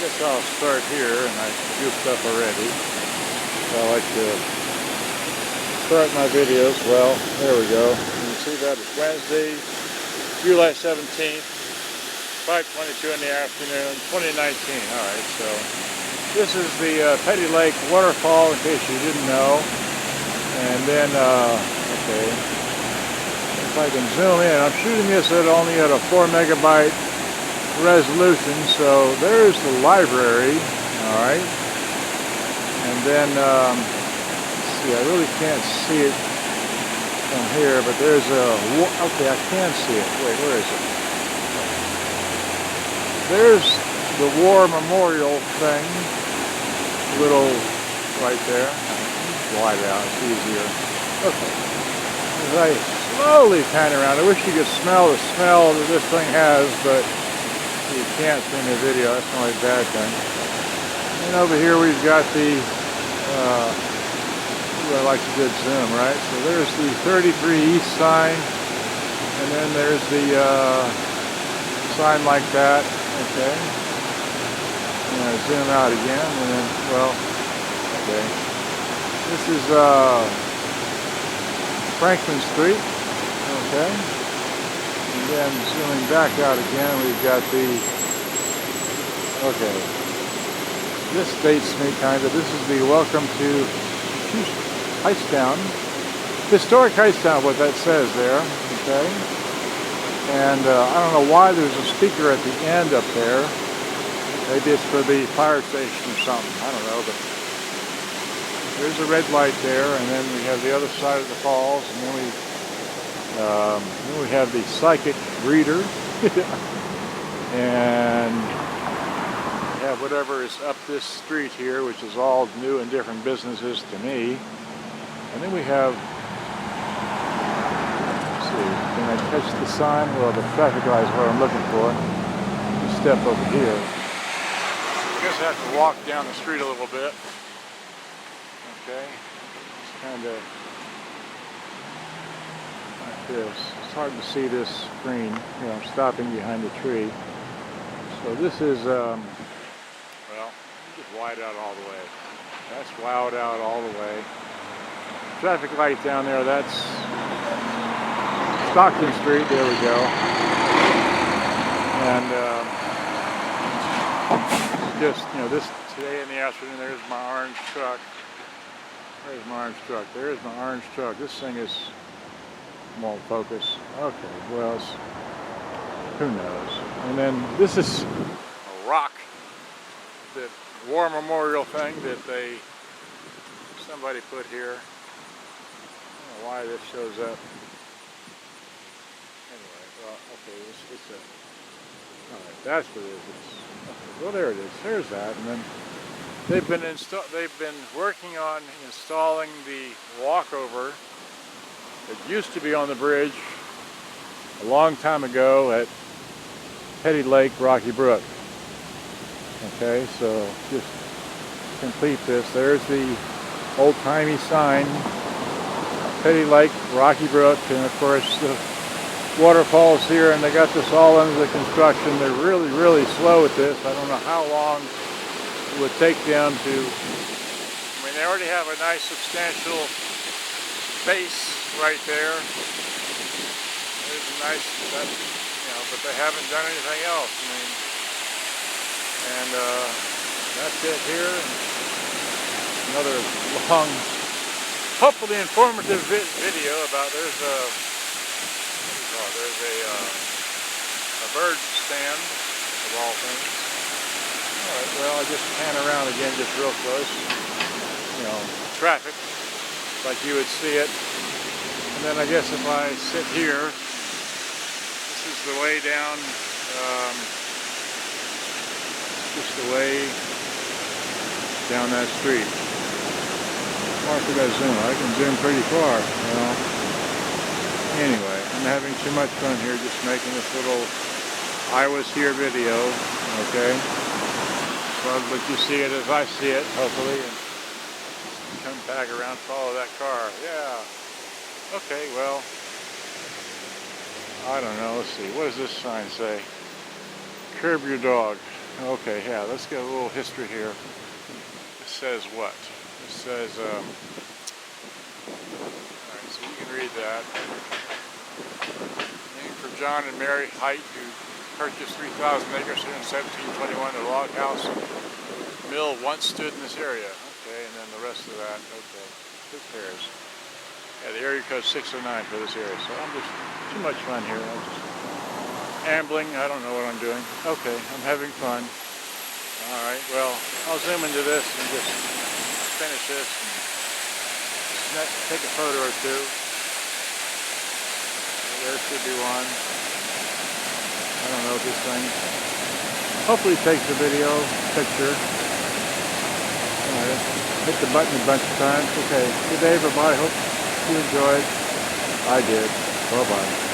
guess I'll start here, and I goofed up already. So I like to start my videos. Well, there we go. You can see that it's Wednesday, July 17th, 5:22 in the afternoon, 2019. All right, so this is the Peddie Lake Waterfall, in case you didn't know. And then, okay, if I can zoom in, I'm shooting this only at a 4 megabyte resolution, so there's the library. All right, and then let's see, I really can't see it from here, but there's okay, I can see it. Wait, where is it? There's the war memorial thing, little right there. Wide out, it's easier. Okay, as I slowly pan around, I wish you could smell the smell that this thing has, but you can't see in the video. That's the only bad thing. And over here we've got the, I like a good zoom, right? So there's the 33 East sign, and then there's the sign like that, okay? And I zoom out again, and then, well, okay. This is Franklin Street, okay? And then zooming back out again, we've got the, okay, this dates me kind of. This is the welcome to Hightstown, historic Hightstown, what that says there, okay? And I don't know why there's a speaker at the end up there. Maybe it's for the fire station or something, I don't know, but there's a red light there, and then we have the other side of the falls, and then we have the psychic reader, and we have whatever is up this street here, which is all new and different businesses to me. And then we have, let's see, can I catch the sign? Well, the traffic light is what I'm looking for. Just step over here. I guess I have to walk down the street a little bit. Okay, it's kind of like this. It's hard to see this screen. You know, I'm stopping behind the tree. So this is, well, just wide out all the way. That's wowed out all the way. Traffic light down there, that's Stockton Street. There we go. And just, you know, this today in the afternoon, there's my orange truck. There's my orange truck. There's my orange truck. This thing is, won't focus. Okay, well, who knows? And then this is a rock, that war memorial thing that somebody put here. I don't know why this shows up. Anyway, well, okay, it's a, all right, that's what it is. Okay, well, there it is. There's that, and then they've been working on installing the walkover that used to be on the bridge a long time ago at Peddie Lake, Rocky Brook. Okay, so just complete this. There's the old-timey sign, Peddie Lake, Rocky Brook, and of course the waterfalls here, and they got this all under the construction. They're really, really slow at this. I don't know how long it would take them to, I mean, they already have a nice substantial base right there. There's a nice, you know, but they haven't done anything else. I mean, and that's it here. Another long, hopefully informative video about, there's a bird stand of all things. Alright, well, I just pan around again just real close. You know, traffic, like you would see it. And then I guess if I sit here, this is the way down, just the way down that street. Or if I got zoom, I can zoom pretty far. Well, anyway, I'm having too much fun here just making this little I was here video, okay? But you see it as I see it, hopefully, and come back around, follow that car. Yeah. Okay, well, I don't know. Let's see. What does this sign say? Curb your dog. Okay, yeah, let's get a little history here. It says what? It says, alright, so you can read that. Named for John and Mary Height, who purchased 3,000 acres here in 1721. The log house mill once stood in this area. Okay, and then the rest of that, okay. Who cares? Yeah, the area code 609 for this area. So I'm just too much fun here. I'm just ambling. I don't know what I'm doing. Okay, I'm having fun. All right, well, I'll zoom into this and just finish this and take a photo or two. There should be one. I don't know this thing. Hopefully it takes a video, picture. All right, hit the button a bunch of times. Okay, good day everybody. Hope you enjoyed. I did. Bye-bye.